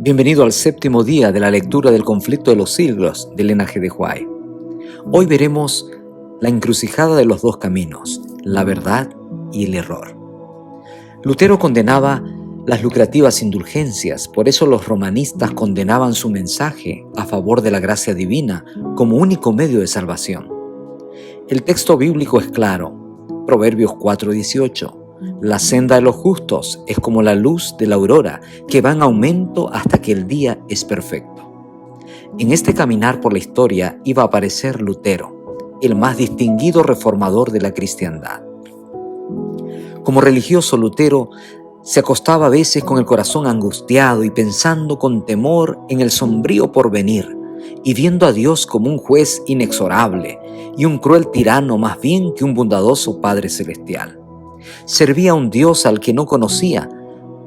Bienvenido al séptimo día de la lectura del conflicto de los siglos de Elena G. de White. Hoy veremos la encrucijada de los dos caminos, la verdad y el error. Lutero condenaba las lucrativas indulgencias, por eso los romanistas condenaban su mensaje a favor de la gracia divina como único medio de salvación. El texto bíblico es claro, Proverbios 4:18. La senda de los justos es como la luz de la aurora, que va en aumento hasta que el día es perfecto. En este caminar por la historia iba a aparecer Lutero, el más distinguido reformador de la cristiandad. Como religioso, Lutero se acostaba a veces con el corazón angustiado y pensando con temor en el sombrío porvenir, y viendo a Dios como un juez inexorable y un cruel tirano más bien que un bondadoso Padre Celestial. Servía a un Dios al que no conocía,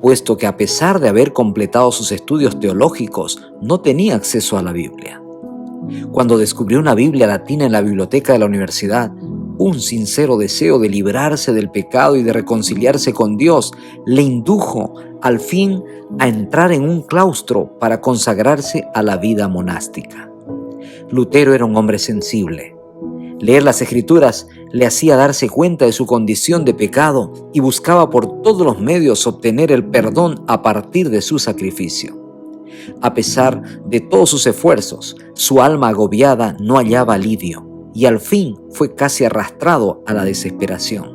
puesto que a pesar de haber completado sus estudios teológicos, no tenía acceso a la Biblia. Cuando descubrió una Biblia latina en la biblioteca de la universidad, un sincero deseo de librarse del pecado y de reconciliarse con Dios le indujo al fin a entrar en un claustro para consagrarse a la vida monástica. Lutero era un hombre sensible. Leer las Escrituras le hacía darse cuenta de su condición de pecado y buscaba por todos los medios obtener el perdón a partir de su sacrificio. A pesar de todos sus esfuerzos, su alma agobiada no hallaba alivio y al fin fue casi arrastrado a la desesperación.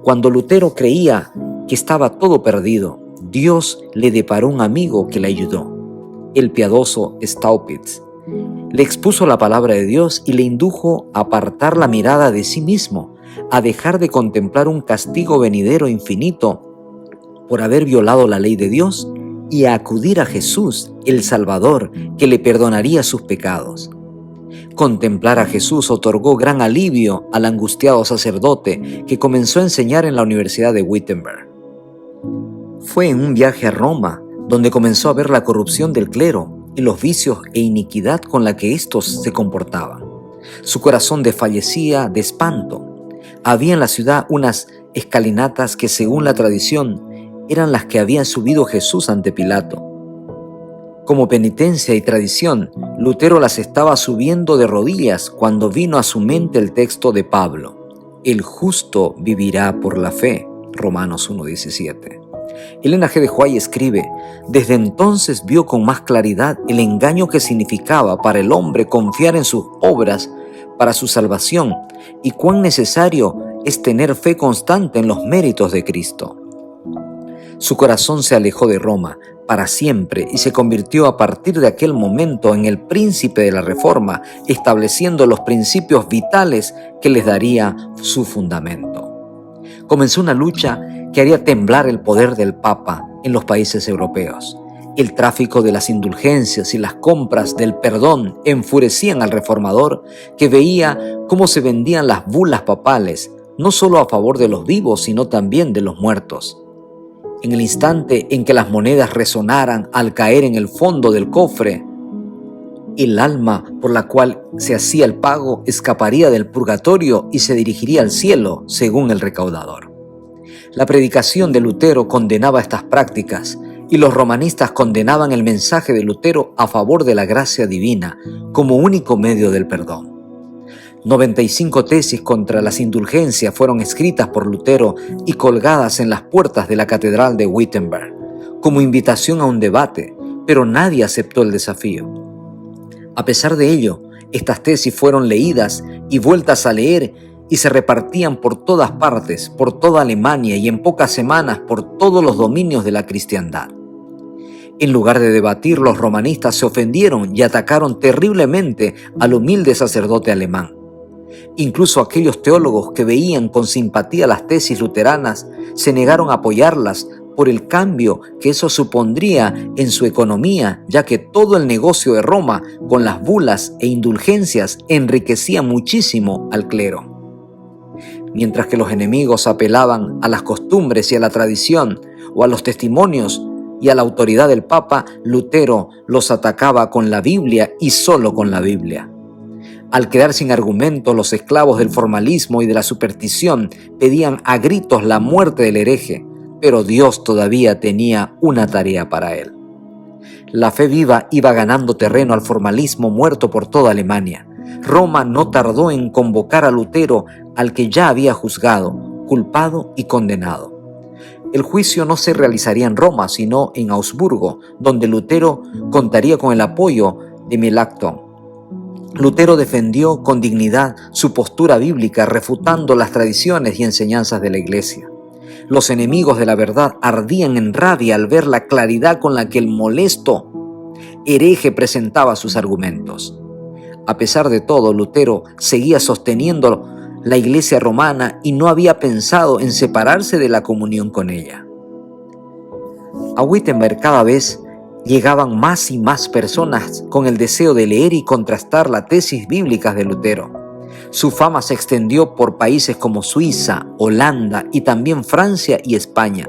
Cuando Lutero creía que estaba todo perdido, Dios le deparó un amigo que le ayudó, el piadoso Staupitz. Le expuso la palabra de Dios y le indujo a apartar la mirada de sí mismo, a dejar de contemplar un castigo venidero infinito por haber violado la ley de Dios y a acudir a Jesús, el Salvador, que le perdonaría sus pecados. Contemplar a Jesús otorgó gran alivio al angustiado sacerdote que comenzó a enseñar en la Universidad de Wittenberg. Fue en un viaje a Roma donde comenzó a ver la corrupción del clero y los vicios e iniquidad con la que éstos se comportaban. Su corazón desfallecía de espanto. Había en la ciudad unas escalinatas que, según la tradición, eran las que había subido Jesús ante Pilato. Como penitencia y tradición, Lutero las estaba subiendo de rodillas cuando vino a su mente el texto de Pablo: el justo vivirá por la fe, Romanos 1:17. Elena G. de White escribe: desde entonces vio con más claridad el engaño que significaba para el hombre confiar en sus obras para su salvación y cuán necesario es tener fe constante en los méritos de Cristo. Su corazón se alejó de Roma para siempre y se convirtió a partir de aquel momento en el príncipe de la Reforma, estableciendo los principios vitales que les daría su fundamento. Comenzó una lucha que haría temblar el poder del Papa en los países europeos. El tráfico de las indulgencias y las compras del perdón enfurecían al reformador, que veía cómo se vendían las bulas papales, no solo a favor de los vivos, sino también de los muertos. En el instante en que las monedas resonaran al caer en el fondo del cofre, el alma por la cual se hacía el pago escaparía del purgatorio y se dirigiría al cielo, según el recaudador. La predicación de Lutero condenaba estas prácticas y los romanistas condenaban el mensaje de Lutero a favor de la gracia divina como único medio del perdón. 95 tesis contra las indulgencias fueron escritas por Lutero y colgadas en las puertas de la Catedral de Wittenberg como invitación a un debate, pero nadie aceptó el desafío. A pesar de ello, estas tesis fueron leídas y vueltas a leer y se repartían por todas partes, por toda Alemania y en pocas semanas por todos los dominios de la cristiandad. En lugar de debatir, los romanistas se ofendieron y atacaron terriblemente al humilde sacerdote alemán. Incluso aquellos teólogos que veían con simpatía las tesis luteranas se negaron a apoyarlas por el cambio que eso supondría en su economía, ya que todo el negocio de Roma con las bulas e indulgencias enriquecía muchísimo al clero. Mientras que los enemigos apelaban a las costumbres y a la tradición, o a los testimonios y a la autoridad del Papa, Lutero los atacaba con la Biblia y solo con la Biblia. Al quedar sin argumentos, los esclavos del formalismo y de la superstición pedían a gritos la muerte del hereje, pero Dios todavía tenía una tarea para él. La fe viva iba ganando terreno al formalismo muerto por toda Alemania. Roma no tardó en convocar a Lutero, al que ya había juzgado, culpado y condenado. El juicio no se realizaría en Roma, sino en Augsburgo, donde Lutero contaría con el apoyo de Melanchthon. Lutero defendió con dignidad su postura bíblica, refutando las tradiciones y enseñanzas de la Iglesia. Los enemigos de la verdad ardían en rabia al ver la claridad con la que el molesto hereje presentaba sus argumentos. A pesar de todo, Lutero seguía sosteniendo la Iglesia romana y no había pensado en separarse de la comunión con ella. A Wittenberg cada vez llegaban más y más personas con el deseo de leer y contrastar las tesis bíblicas de Lutero. Su fama se extendió por países como Suiza, Holanda y también Francia y España.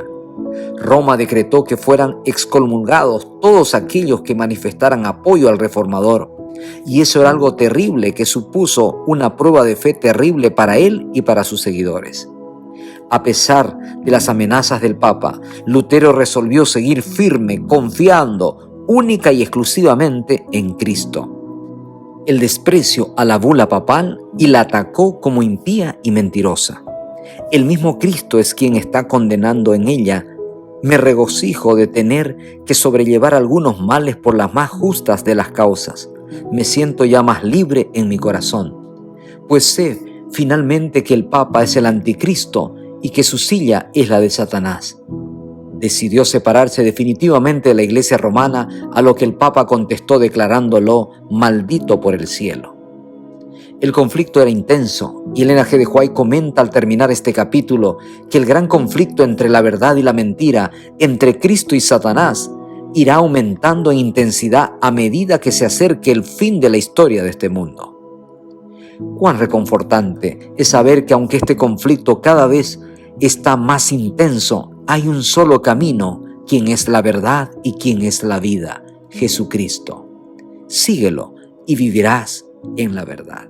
Roma decretó que fueran excomulgados todos aquellos que manifestaran apoyo al reformador, y eso era algo terrible que supuso una prueba de fe terrible para él y para sus seguidores. A pesar de las amenazas del Papa, Lutero resolvió seguir firme, confiando única y exclusivamente en Cristo. El desprecio a la bula papal y la atacó como impía y mentirosa. El mismo Cristo es quien está condenando en ella. Me regocijo de tener que sobrellevar algunos males por las más justas de las causas. Me siento ya más libre en mi corazón, pues sé finalmente que el Papa es el anticristo y que su silla es la de Satanás. Decidió separarse definitivamente de la Iglesia romana, a lo que el Papa contestó declarándolo maldito por el cielo. El conflicto era intenso y Elena G. de White comenta al terminar este capítulo que el gran conflicto entre la verdad y la mentira, entre Cristo y Satanás, irá aumentando en intensidad a medida que se acerque el fin de la historia de este mundo. Cuán reconfortante es saber que aunque este conflicto cada vez está más intenso, hay un solo camino, quien es la verdad y quien es la vida, Jesucristo. Síguelo y vivirás en la verdad.